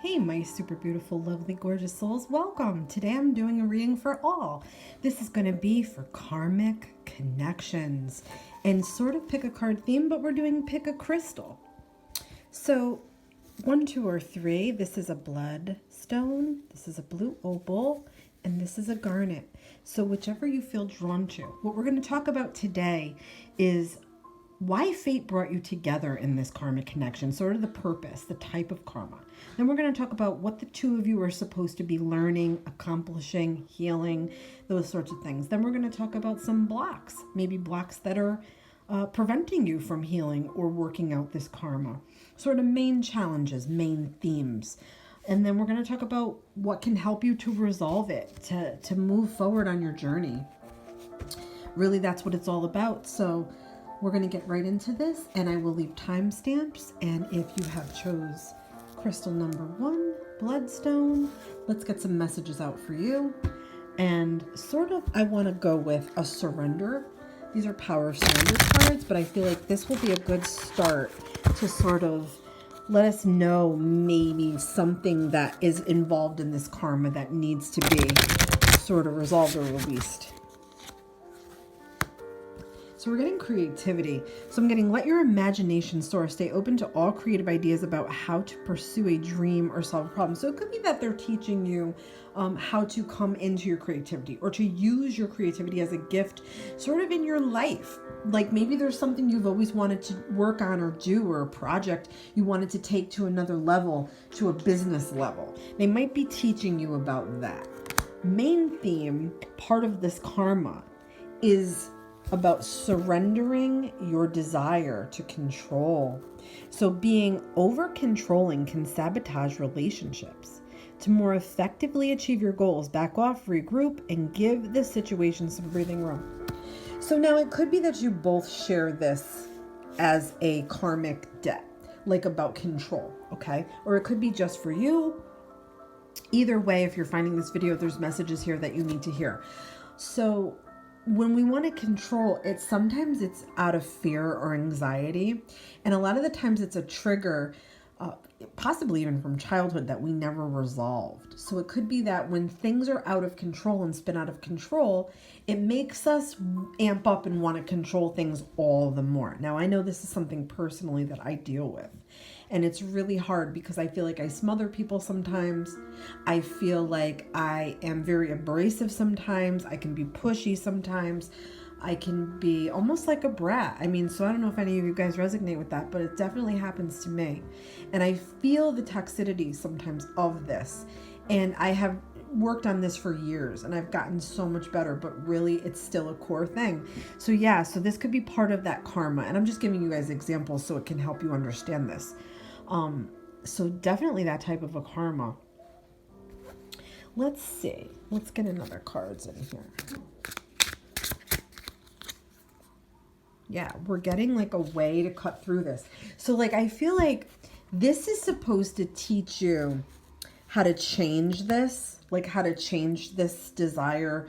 Hey, my super beautiful, lovely, gorgeous souls. Welcome. Today I'm doing a reading for all. This is going to be for Karmic Connections and sort of pick a card theme, but we're doing pick a crystal. So 1, 2, or 3, this is a Bloodstone, this is a blue opal, and this is a garnet. So whichever you feel drawn to. What we're going to talk about today is why fate brought you together in this karmic connection, sort of the purpose, the type of karma. Then we're going to talk about what the two of you are supposed to be learning, accomplishing, healing, those sorts of things. Then we're going to talk about some blocks, maybe blocks that are preventing you from healing or working out this karma. Sort of main challenges, main themes. And then we're going to talk about what can help you to resolve it, to move forward on your journey. Really, that's what it's all about. So we're going to get right into this, and I will leave timestamps. And if you have chose crystal number 1, Bloodstone, let's get some messages out for you. And sort of, I want to go with a surrender. These are power of surrender cards, but I feel like this will be a good start to sort of let us know maybe something that is involved in this karma that needs to be sort of resolved or released. So we're getting creativity. So I'm getting let your imagination soar. Stay open to all creative ideas about how to pursue a dream or solve a problem. So it could be that they're teaching you how to come into your creativity or to use your creativity as a gift sort of in your life. Like maybe there's something you've always wanted to work on or do, or a project you wanted to take to another level, to a business level. They might be teaching you about that. Main theme, part of this karma, is about surrendering your desire to control. So being over controlling can sabotage relationships. To more effectively achieve your goals, back off, regroup, and give the situation some breathing room. So now it could be that you both share this as a karmic debt, like about control, okay? Or it could be just for you. Either way, if you're finding this video, there's messages here that you need to hear. So when we want to control it, sometimes it's out of fear or anxiety. And a lot of the times it's a trigger, possibly even from childhood, that we never resolved. So it could be that when things are out of control and spin out of control, it makes us amp up and want to control things all the more. Now, I know this is something personally that I deal with. And it's really hard because I feel like I smother people sometimes. I feel like I am very abrasive sometimes. I can be pushy sometimes. I can be almost like a brat. I mean, so I don't know if any of you guys resonate with that, but it definitely happens to me. And I feel the toxicity sometimes of this. And I have worked on this for years and I've gotten so much better, but really it's still a core thing. So yeah, so this could be part of that karma. And I'm just giving you guys examples so it can help you understand this. So definitely that type of a karma. Let's see. Let's get another cards in here. Yeah, we're getting like a way to cut through this. So like, I feel like this is supposed to teach you how to change this, like how to change this desire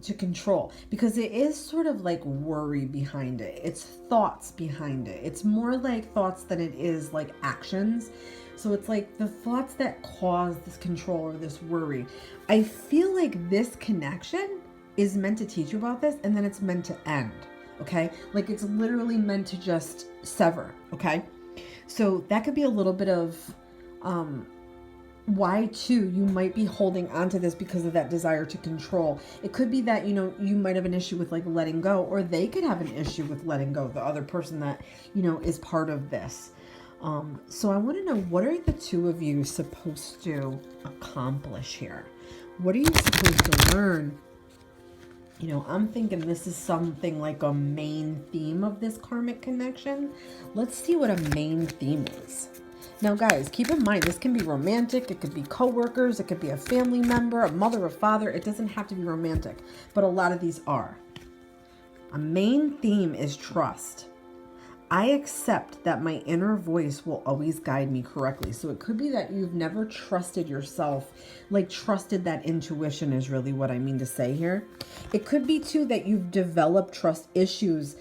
to control, because it is sort of like worry behind it. It's thoughts behind it. It's more like thoughts than it is like actions. So it's like the thoughts that cause this control or this worry. I feel like this connection is meant to teach you about this, and then it's meant to end. Okay, like it's literally meant to just sever. Okay, so that could be a little bit of why too you might be holding on to this because of that desire to control. It could be that, you know, you might have an issue with like letting go, or they could have an issue with letting go, the other person that, you know, is part of this. So I want to know, what are the two of you supposed to accomplish here? What are you supposed to learn? You know, I'm thinking this is something like a main theme of this karmic connection. Let's see what a main theme is. Now, guys, keep in mind, this can be romantic. It could be coworkers. It could be a family member, a mother, a father. It doesn't have to be romantic, but a lot of these are. A main theme is trust. I accept that my inner voice will always guide me correctly. So it could be that you've never trusted yourself, like trusted that intuition is really what I mean to say here. It could be too that you've developed trust issues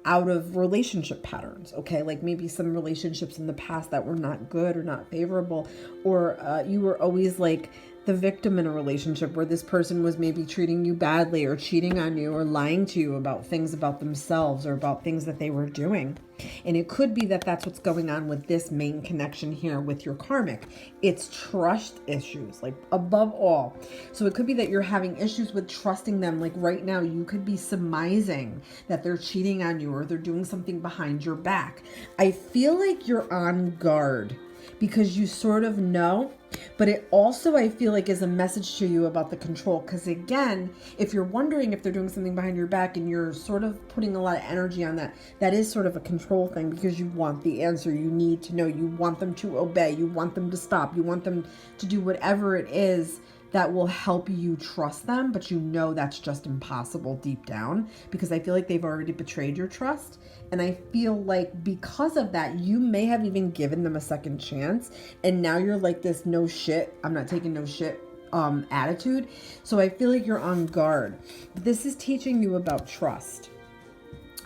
out of relationship patterns, okay? Like maybe some relationships in the past that were not good or not favorable, or you were always like the victim in a relationship where this person was maybe treating you badly or cheating on you or lying to you about things about themselves or about things that they were doing. And it could be that that's what's going on with this main connection here with your karmic. It's trust issues, like above all. So it could be that you're having issues with trusting them. Like right now, you could be surmising that they're cheating on you or they're doing something behind your back. I feel like you're on guard because you sort of know, but it also, I feel like, is a message to you about the control. Because again, if you're wondering if they're doing something behind your back and you're sort of putting a lot of energy on that, that is sort of a control thing because you want the answer. You need to know. You want them to obey. You want them to stop. You want them to do whatever it is that will help you trust them, but you know that's just impossible deep down because I feel like they've already betrayed your trust. And I feel like because of that, you may have even given them a second chance. And now you're like this no shit, I'm not taking no shit attitude. So I feel like you're on guard. This is teaching you about trust,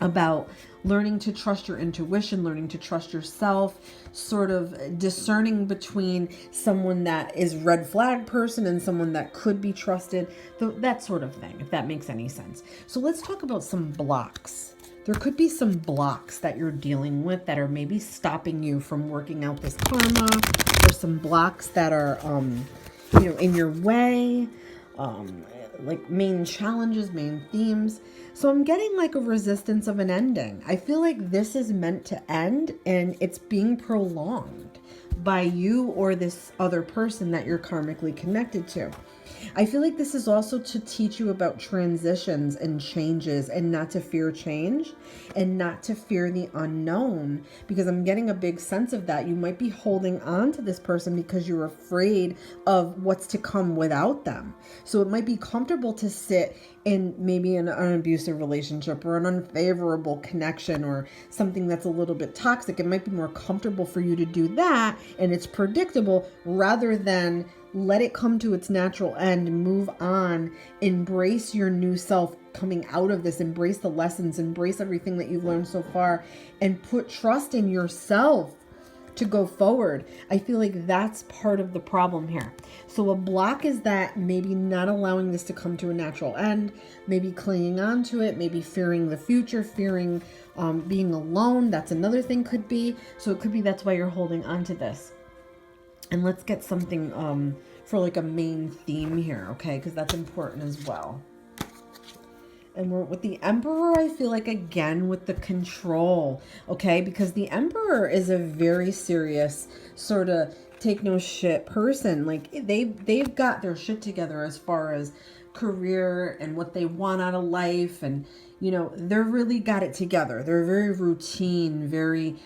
about learning to trust your intuition, learning to trust yourself, sort of discerning between someone that is red flag person and someone that could be trusted, that sort of thing, if that makes any sense. So let's talk about some blocks. There could be some blocks that you're dealing with that are maybe stopping you from working out this karma, or some blocks that are, in your way, like main challenges, main themes. So I'm getting like a resistance of an ending. I feel like this is meant to end and it's being prolonged by you or this other person that you're karmically connected to. I feel like this is also to teach you about transitions and changes and not to fear change and not to fear the unknown, because I'm getting a big sense of that. You might be holding on to this person because you're afraid of what's to come without them. So it might be comfortable to sit in maybe an abusive relationship or an unfavorable connection or something that's a little bit toxic. It might be more comfortable for you to do that and it's predictable rather than let it come to its natural end, move on, embrace your new self coming out of this, embrace the lessons, embrace everything that you've learned so far, and put trust in yourself to go forward. I feel like that's part of the problem here. So a block is that maybe not allowing this to come to a natural end, maybe clinging on to it, maybe fearing the future, fearing being alone. That's another thing could be. So it could be that's why you're holding on to this. And let's get something for like a main theme here, okay? Because that's important as well. And we're with the Emperor, I feel like, again, with the control, okay? Because the Emperor is a very serious sort of take no shit person. Like they've got their shit together as far as career and what they want out of life. And, they're really got it together. They're very routine, very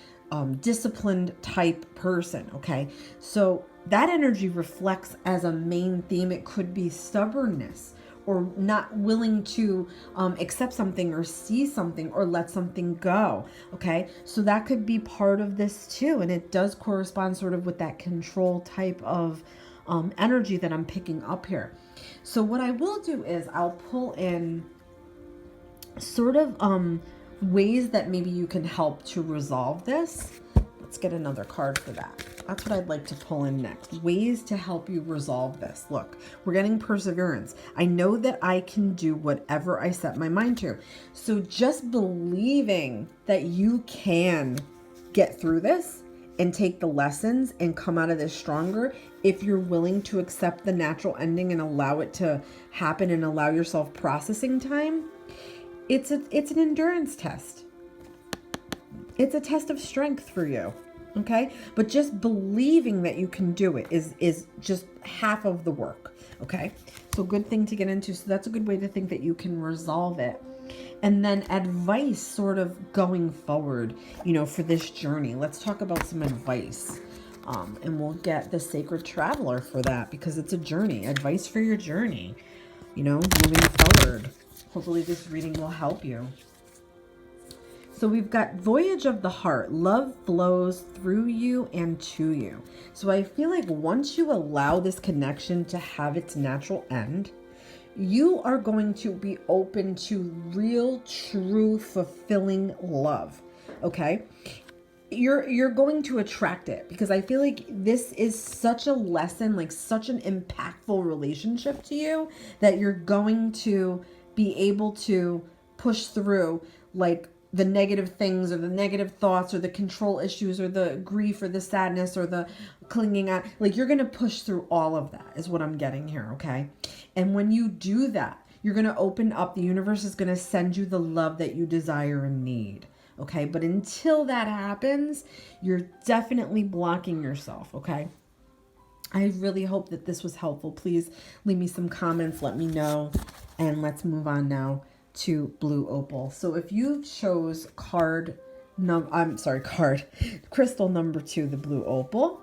disciplined type person, okay? So that energy reflects as a main theme. It could be stubbornness or not willing to accept something or see something or let something go, okay? So that could be part of this too, and it does correspond sort of with that control type of energy that I'm picking up here. So what I will do is I'll pull in sort of ways that maybe you can help to resolve this. Let's get another card for that. That's what I'd like to pull in next. Ways to help you resolve this. Look, we're getting perseverance. I know that I can do whatever I set my mind to. So just believing that you can get through this and take the lessons and come out of this stronger, if you're willing to accept the natural ending and allow it to happen and allow yourself processing time, it's an endurance test. It's a test of strength for you, okay? But just believing that you can do it is just half of the work, okay? So good thing to get into. So that's a good way to think that you can resolve it. And then advice sort of going forward, for this journey. Let's talk about some advice. And we'll get the Sacred Traveler for that because it's a journey. Advice for your journey, moving forward. Hopefully this reading will help you. So we've got Voyage of the Heart. Love flows through you and to you. So I feel like once you allow this connection to have its natural end, you are going to be open to real, true, fulfilling love. Okay? You're going to attract it, because I feel like this is such a lesson, like such an impactful relationship to you, that you're going to be able to push through like the negative things or the negative thoughts or the control issues or the grief or the sadness or the clinging on. Like, you're going to push through all of that is what I'm getting here. Okay. And when you do that, you're going to open up. The universe is going to send you the love that you desire and need. Okay. But until that happens, you're definitely blocking yourself. Okay. I really hope that this was helpful. Please leave me some comments. Let me know. And let's move on now to blue opal. So if you chose crystal number 2, the blue opal,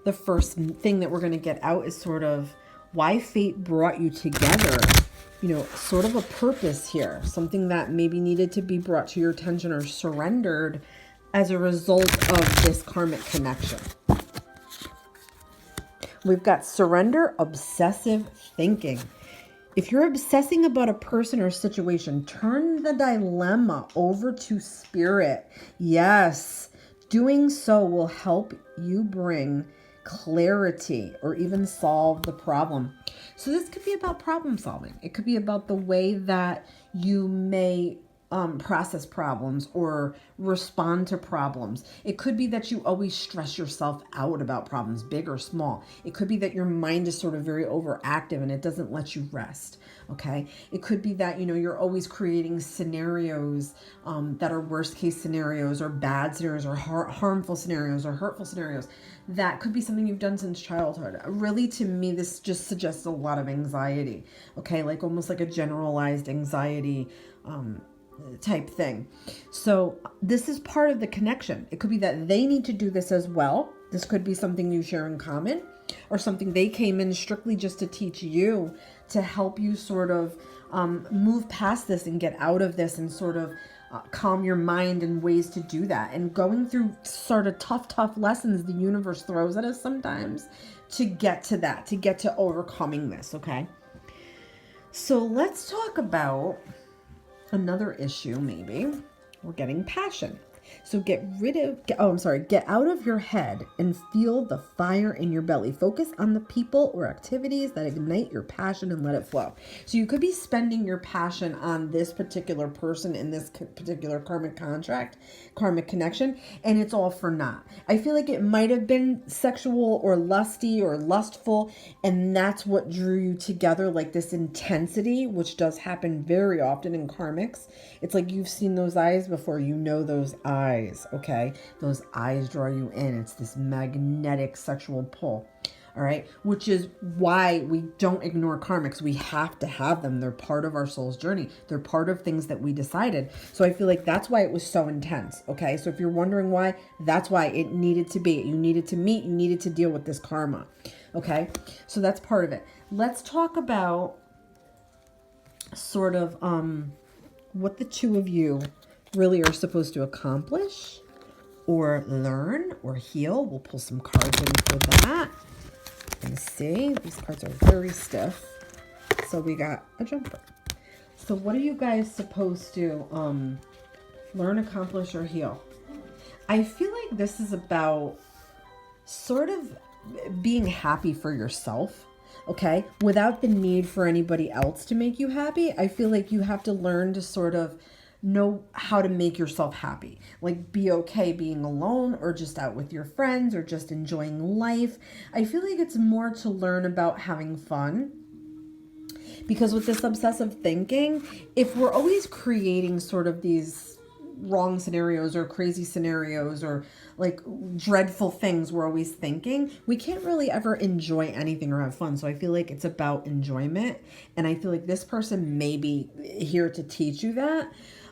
the first thing that we're going to get out is sort of why fate brought you together. You know, sort of a purpose here, something that maybe needed to be brought to your attention or surrendered as a result of this karmic connection. We've got surrender, obsessive thinking. If you're obsessing about a person or situation, turn the dilemma over to spirit. Yes, doing so will help you bring clarity or even solve the problem. So this could be about problem solving. It could be about the way that you may process problems or respond to problems. It could be that you always stress yourself out about problems, big or small. It could be that your mind is sort of very overactive and it doesn't let you rest. Okay. It could be that, you know, you're always creating scenarios that are worst case scenarios or bad scenarios or harmful scenarios or hurtful scenarios. That could be something you've done since childhood. Really, to me, this just suggests a lot of anxiety. Okay. Like almost like a generalized anxiety type thing. So this is part of the connection. It could be that they need to do this as well. This could be something you share in common, or something they came in strictly just to teach you, to help you sort of move past this and get out of this and sort of calm your mind and ways to do that. And going through sort of tough lessons the universe throws at us sometimes to get to that, to get to overcoming this. Okay. So let's talk about another issue. Maybe we're getting passion. So get out of your head and feel the fire in your belly. Focus on the people or activities that ignite your passion and let it flow. So you could be spending your passion on this particular person in this particular karmic connection, and it's all for naught. I feel like it might have been sexual or lusty or lustful, and that's what drew you together, like this intensity, which does happen very often in karmics. It's like you've seen those eyes before, you know those eyes, okay? Those eyes draw you in. It's this magnetic sexual pull, all right? Which is why we don't ignore karmics. We have to have them. They're part of our soul's journey. They're part of things that we decided. So I feel like that's why it was so intense, okay? So if you're wondering why, that's why it needed to be. You needed to meet, you needed to deal with this karma, okay? So that's part of it. Let's talk about sort of what the two of you really are supposed to accomplish or learn or heal. We'll pull some cards in for that and see. These cards are very stiff. So we got a jumper. So what are you guys supposed to learn, accomplish, or heal? I feel like this is about sort of being happy for yourself. Okay, without the need for anybody else to make you happy. I feel like you have to learn to sort of know how to make yourself happy. Like, be okay being alone or just out with your friends or just enjoying life. I feel like it's more to learn about having fun. Because with this obsessive thinking, if we're always creating sort of these wrong scenarios or crazy scenarios or like dreadful things we're always thinking, we can't really ever enjoy anything or have fun. So I feel like it's about enjoyment. And I feel like this person may be here to teach you that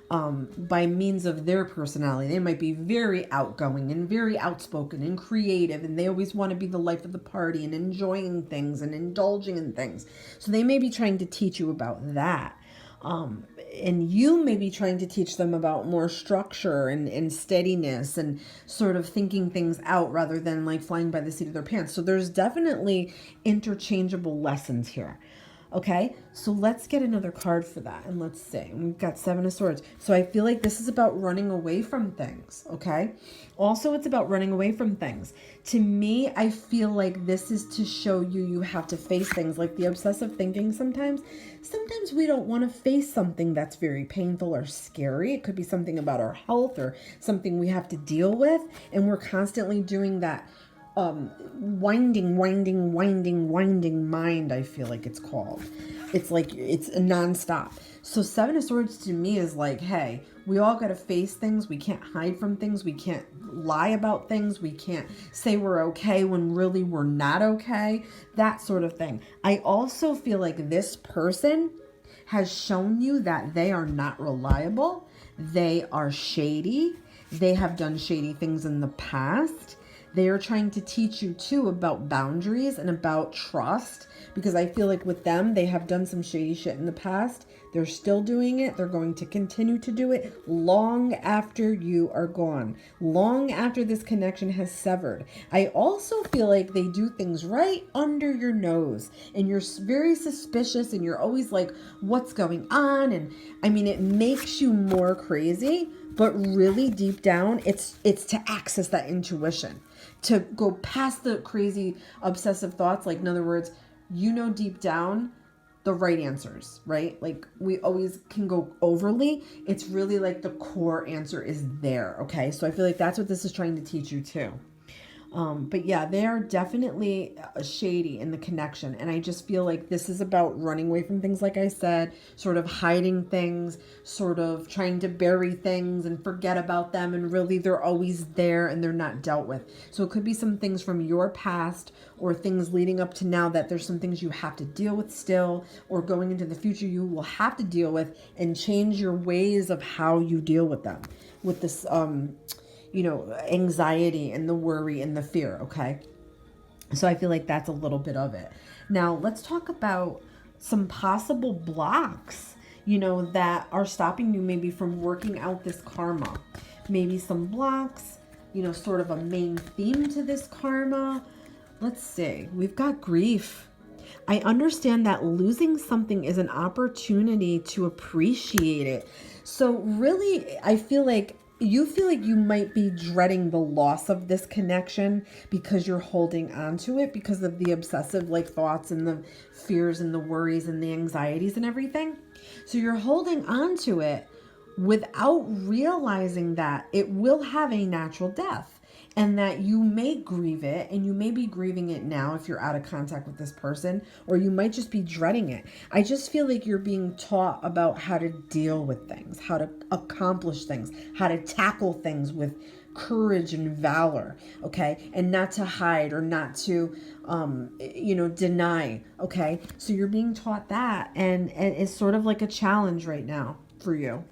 by means of their personality. They might be very outgoing and very outspoken and creative, and they always want to be the life of the party and enjoying things and indulging in things. So they may be trying to teach you about that. And you may be trying to teach them about more structure and steadiness and sort of thinking things out rather than like flying by the seat of their pants. So there's definitely interchangeable lessons here. Okay, so let's get another card for that. And let's see. We've got Seven of Swords. So I feel like this is about running away from things. Okay. Also, it's about running away from things. To me, I feel like this is to show you you have to face things, like the obsessive thinking sometimes. Sometimes we don't want to face something that's very painful or scary. It could be something about our health or something we have to deal with. And we're constantly doing that winding mind, I feel like it's called. It's like it's a nonstop. So Seven of Swords to me is like, hey, we all got to face things. We can't hide from things. We can't lie about things. We can't say we're okay when really we're not okay. That sort of thing. I also feel like this person has shown you that they are not reliable. They are shady. They have done shady things in the past. They are trying to teach you too about boundaries and about trust, because I feel like with them, they have done some shady shit in the past. They're still doing it. They're going to continue to do it long after you are gone, long after this connection has severed. I also feel like they do things right under your nose, and you're very suspicious, and you're always like, what's going on? And I mean, it makes you more crazy, but really deep down, it's to access that intuition, to go past the crazy obsessive thoughts. Like, in other words, you know deep down the right answers, right? Like, we always can go overly. It's really like the core answer is there, okay? So I feel like that's what this is trying to teach you too. But yeah, they are definitely shady in the connection. And I just feel like this is about running away from things, like I said, sort of hiding things, sort of trying to bury things and forget about them. And really, they're always there and they're not dealt with. So it could be some things from your past or things leading up to now that there's some things you have to deal with still, or going into the future you will have to deal with, and change your ways of how you deal with them, with this, anxiety and the worry and the fear. Okay. So I feel like that's a little bit of it. Now let's talk about some possible blocks, that are stopping you maybe from working out this karma. Maybe some blocks, sort of a main theme to this karma. Let's see. We've got grief. I understand that losing something is an opportunity to appreciate it. So really, I feel like you might be dreading the loss of this connection because you're holding on to it because of the obsessive thoughts and the fears and the worries and the anxieties and everything. So you're holding on to it without realizing that it will have a natural death, and that you may grieve it, and you may be grieving it now if you're out of contact with this person, or you might just be dreading it. I just feel like you're being taught about how to deal with things, how to accomplish things, how to tackle things with courage and valor, okay? And not to hide or not to, deny, okay? So you're being taught that, and it's sort of like a challenge right now for you.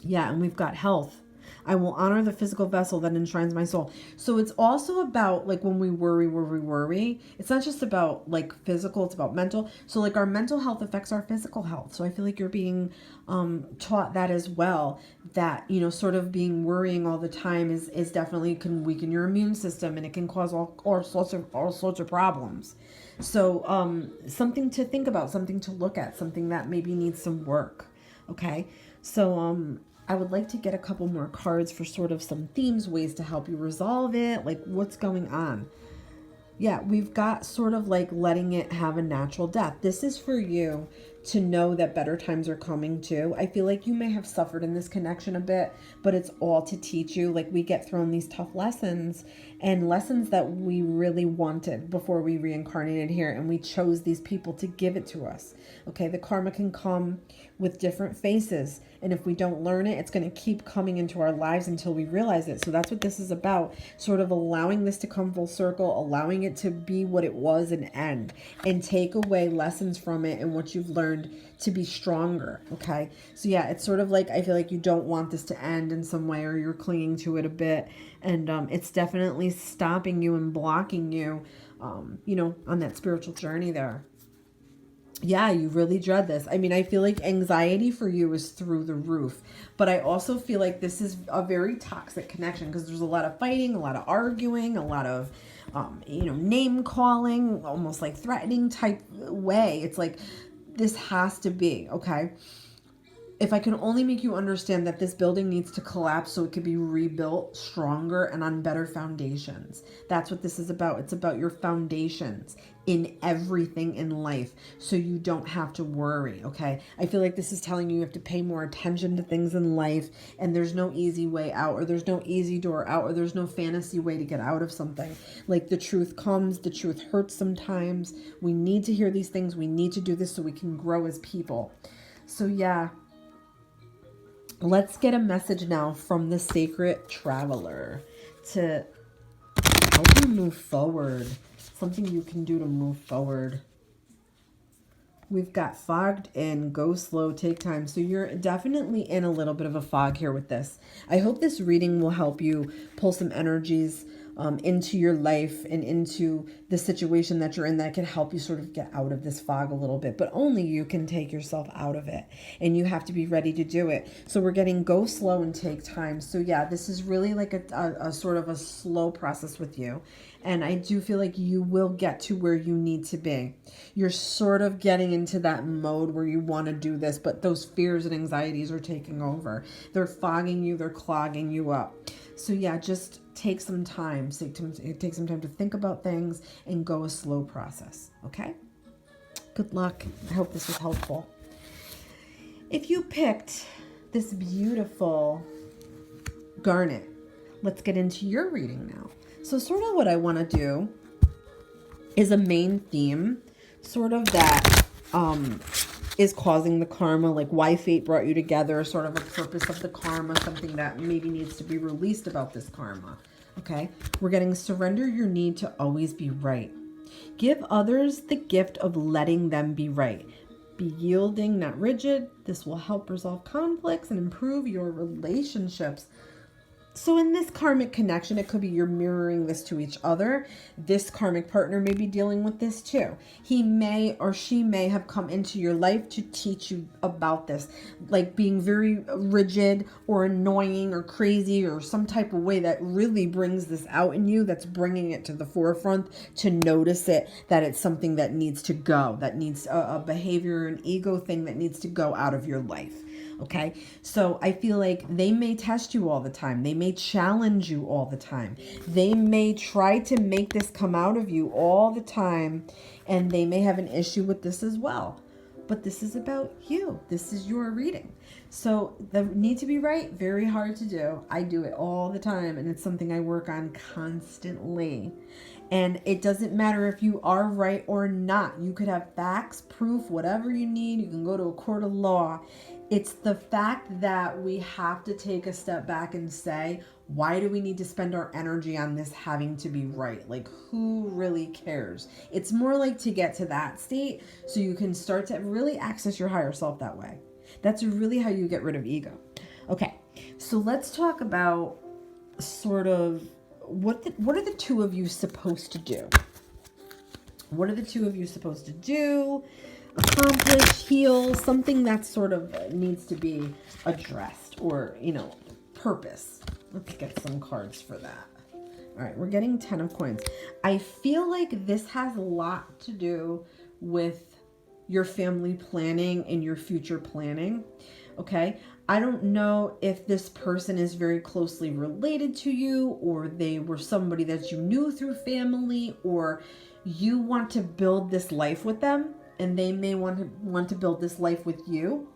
Yeah, and we've got health. I will honor the physical vessel that enshrines my soul. So it's also about when we worry, it's not just about physical, it's about mental. So our mental health affects our physical health. So I feel like you're being taught that as well, that, sort of being worrying all the time is definitely can weaken your immune system, and it can cause all sorts of problems. So something to think about, something to look at, something that maybe needs some work. Okay. So I would like to get a couple more cards for sort of some themes, ways to help you resolve it, what's going on. Yeah, we've got sort of letting it have a natural death. This is for you to know that better times are coming too. I feel like you may have suffered in this connection a bit, but it's all to teach you. We get thrown these tough lessons, and lessons that we really wanted before we reincarnated here, and we chose these people to give it to us. Okay, the karma can come with different faces, and if we don't learn it, it's going to keep coming into our lives until we realize it. So that's what this is about, sort of allowing this to come full circle, allowing it to be what it was and end, and take away lessons from it and what you've learned to be stronger. Okay, so yeah, it's sort of I feel like you don't want this to end in some way, or you're clinging to it a bit, and it's definitely stopping you and blocking you, on that spiritual journey there. Yeah, you really dread this. I mean, I feel like anxiety for you is through the roof, but I also feel like this is a very toxic connection because there's a lot of fighting, a lot of arguing, a lot of name calling, almost like threatening type way. It's like, this has to be, okay? If I can only make you understand that this building needs to collapse so it could be rebuilt stronger and on better foundations. That's what this is about. It's about your foundations in everything in life, so you don't have to worry, okay? I feel like this is telling you have to pay more attention to things in life, and there's no easy way out, or there's no easy door out, or there's no fantasy way to get out of something. Like, the truth comes, the truth hurts sometimes. We need to hear these things. We need to do this so we can grow as people. So yeah, let's get a message now from the Sacred Traveler to help you move forward. Something you can do to move forward. We've got fogged in, go slow, take time. So you're definitely in a little bit of a fog here with this. I hope this reading will help you pull some energies into your life and into the situation that you're in that can help you sort of get out of this fog a little bit. But only you can take yourself out of it, and you have to be ready to do it. So we're getting go slow and take time. So yeah, this is really like a sort of a slow process with you. And I do feel like you will get to where you need to be. You're sort of getting into that mode where you want to do this, but those fears and anxieties are taking over. They're fogging you, they're clogging you up. So yeah, just take some time. Take some time to think about things and go a slow process, okay? Good luck. I hope this was helpful. If you picked this beautiful Garnet, let's get into your reading now. So sort of what I want to do is a main theme, sort of that is causing the karma, like why fate brought you together, sort of a purpose of the karma, something that maybe needs to be released about this karma. Okay, we're getting surrender your need to always be right. Give others the gift of letting them be right. Be yielding, not rigid. This will help resolve conflicts and improve your relationships. So in this karmic connection, it could be you're mirroring this to each other. This karmic partner may be dealing with this too. He may or she may have come into your life to teach you about this, like being very rigid or annoying or crazy or some type of way that really brings this out in you, that's bringing it to the forefront to notice it, that it's something that needs to go, that needs a behavior, an ego thing that needs to go out of your life. Okay, so I feel like they may test you all the time. They may challenge you all the time. They may try to make this come out of you all the time, and they may have an issue with this as well. But this is about you. This is your reading. So the need to be right, very hard to do. I do it all the time, and it's something I work on constantly. And it doesn't matter if you are right or not. You could have facts, proof, whatever you need. You can go to a court of law. It's the fact that we have to take a step back and say, why do we need to spend our energy on this having to be right? Like, who really cares? It's more like to get to that state so you can start to really access your higher self that way. That's really how you get rid of ego. Okay, so let's talk about sort of what are the two of you supposed to do? What are the two of you supposed to do? Accomplish, heal, something that sort of needs to be addressed, or, purpose. Let's get some cards for that. All right, we're getting 10 of coins. I feel like this has a lot to do with your family planning and your future planning. Okay, I don't know if this person is very closely related to you, or they were somebody that you knew through family, or you want to build this life with them, and they may want to build this life with you,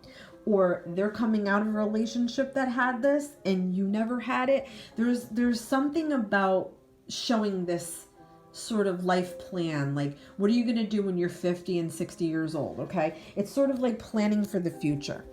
or they're coming out of a relationship that had this and you never had it. There's something about showing this sort of life plan, like what are you going to do when you're 50 and 60 years old? Okay, it's sort of like planning for the future.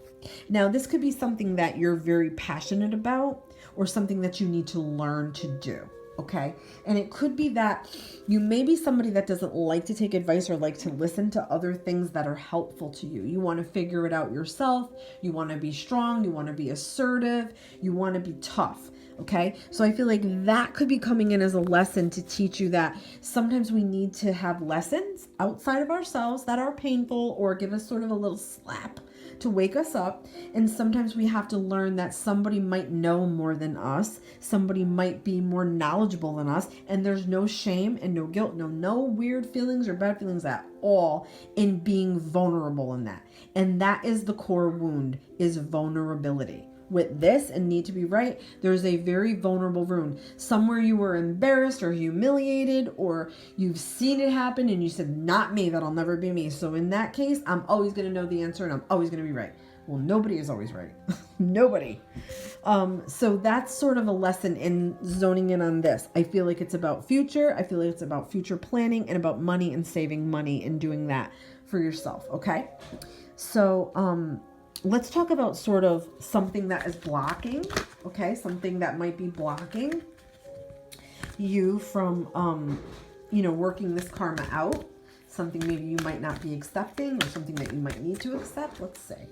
Now, this could be something that you're very passionate about, or something that you need to learn to do. Okay, and it could be that you may be somebody that doesn't like to take advice or like to listen to other things that are helpful to you. You want to figure it out yourself. You want to be strong. You want to be assertive. You want to be tough. Okay, so I feel like that could be coming in as a lesson to teach you that sometimes we need to have lessons outside of ourselves that are painful, or give us sort of a little slap to wake us up. And sometimes we have to learn that somebody might know more than us. Somebody might be more knowledgeable than us. And there's no shame and no guilt, no weird feelings or bad feelings at all in being vulnerable in that. And that is the core wound, is vulnerability. With this and need to be right, there's a very vulnerable wound. Somewhere you were embarrassed or humiliated, or you've seen it happen and you said, not me, that'll never be me. So in that case, I'm always going to know the answer and I'm always going to be right. Well, nobody is always right. Nobody. So that's sort of a lesson in zoning in on this. I feel like it's about future. I feel like it's about future planning and about money and saving money and doing that for yourself. Okay. So, let's talk about sort of something that is blocking, okay? Something that might be blocking you from, working this karma out. Something maybe you might not be accepting or something that you might need to accept. Let's say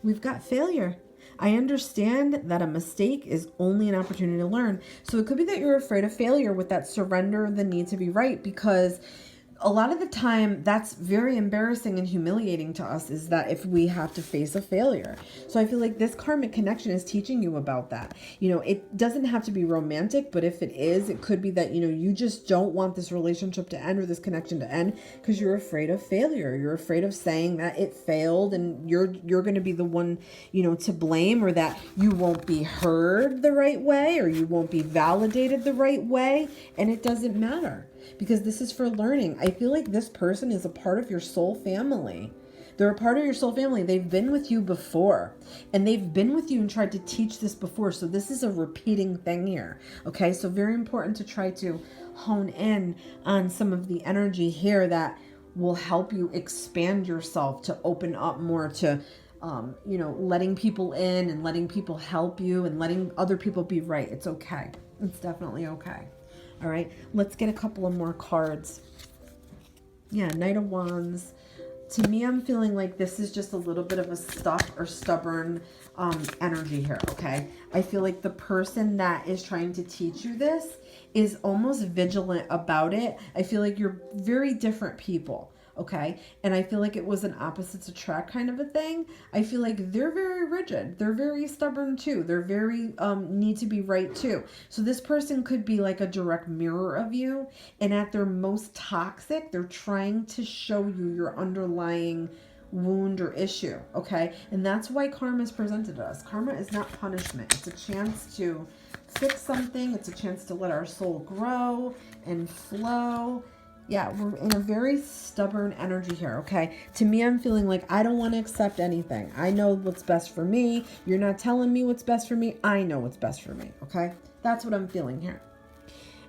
we've got failure. I understand that a mistake is only an opportunity to learn. So it could be that you're afraid of failure with that surrender, the need to be right, because a lot of the time that's very embarrassing and humiliating to us, is that if we have to face a failure. So I feel like this karmic connection is teaching you about that. It doesn't have to be romantic, but if it is, it could be that, you just don't want this relationship to end or this connection to end because you're afraid of failure. You're afraid of saying that it failed and you're going to be the one, to blame, or that you won't be heard the right way or you won't be validated the right way. And it doesn't matter, because this is for learning. I feel like this person is a part of your soul family. They're a part of your soul family. They've been with you before, and they've been with you and tried to teach this before. So this is a repeating thing here. Okay. So very important to try to hone in on some of the energy here that will help you expand yourself, to open up more to, letting people in and letting people help you and letting other people be right. It's okay. It's definitely okay. All right, let's get a couple of more cards. Yeah, Knight of Wands. To me, I'm feeling like this is just a little bit of a stuck or stubborn energy here, okay? I feel like the person that is trying to teach you this is almost vigilant about it. I feel like you're very different people, okay? And I feel like it was an opposites attract kind of a thing. I feel like they're very rigid. They're very stubborn too. They're very need to be right too. So this person could be like a direct mirror of you. And at their most toxic, they're trying to show you your underlying wound or issue, okay? And that's why karma is presented to us. Karma is not punishment. It's a chance to fix something. It's a chance to let our soul grow and flow. Yeah, we're in a very stubborn energy here, okay? To me, I'm feeling like I don't want to accept anything. I know what's best for me. You're not telling me what's best for me. I know what's best for me, okay? That's what I'm feeling here.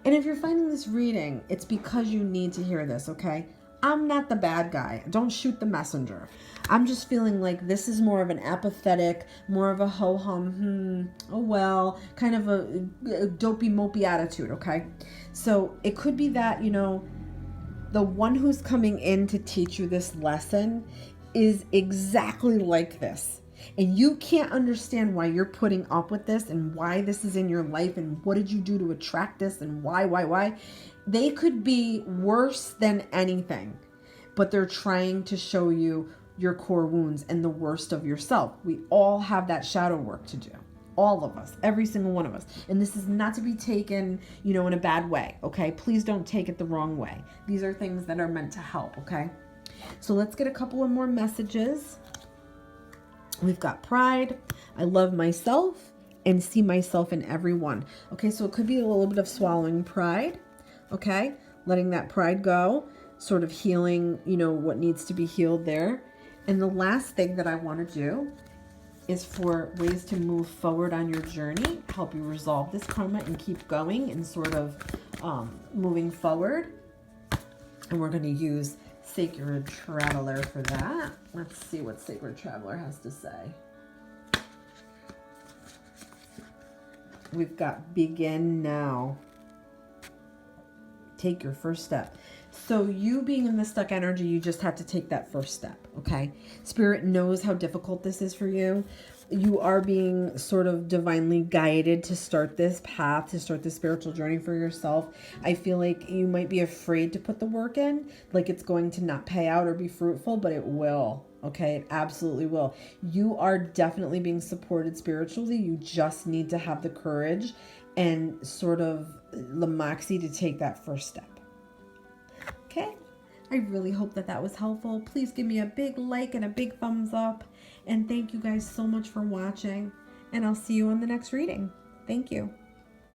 And if you're finding this reading, it's because you need to hear this, okay? I'm not the bad guy. Don't shoot the messenger. I'm just feeling like this is more of an apathetic, more of a ho-hum, oh well, kind of a dopey-mopey attitude, okay? So it could be that, the one who's coming in to teach you this lesson is exactly like this. And you can't understand why you're putting up with this and why this is in your life and what did you do to attract this and why. They could be worse than anything, but they're trying to show you your core wounds and the worst of yourself. We all have that shadow work to do. All of us, every single one of us. And this is not to be taken, in a bad way, okay? Please don't take it the wrong way. These are things that are meant to help, okay? So let's get a couple of more messages. We've got pride. I love myself and see myself in everyone. Okay, so it could be a little bit of swallowing pride, okay? Letting that pride go, sort of healing, what needs to be healed there. And the last thing that I want to do is for ways to move forward on your journey, help you resolve this karma and keep going and sort of moving forward. And we're going to use Sacred Traveler for that. Let's see what Sacred Traveler has to say. We've got begin now. Take your first step. So you being in the stuck energy, you just have to take that first step, okay? Spirit knows how difficult this is for you. You are being sort of divinely guided to start this path, to start this spiritual journey for yourself. I feel like you might be afraid to put the work in, like it's going to not pay out or be fruitful, but it will. Okay, it absolutely will. You are definitely being supported spiritually. You just need to have the courage and sort of the moxie to take that first step. Okay, I really hope that that was helpful. Please give me a big like and a big thumbs up. And thank you guys so much for watching. And I'll see you on the next reading. Thank you.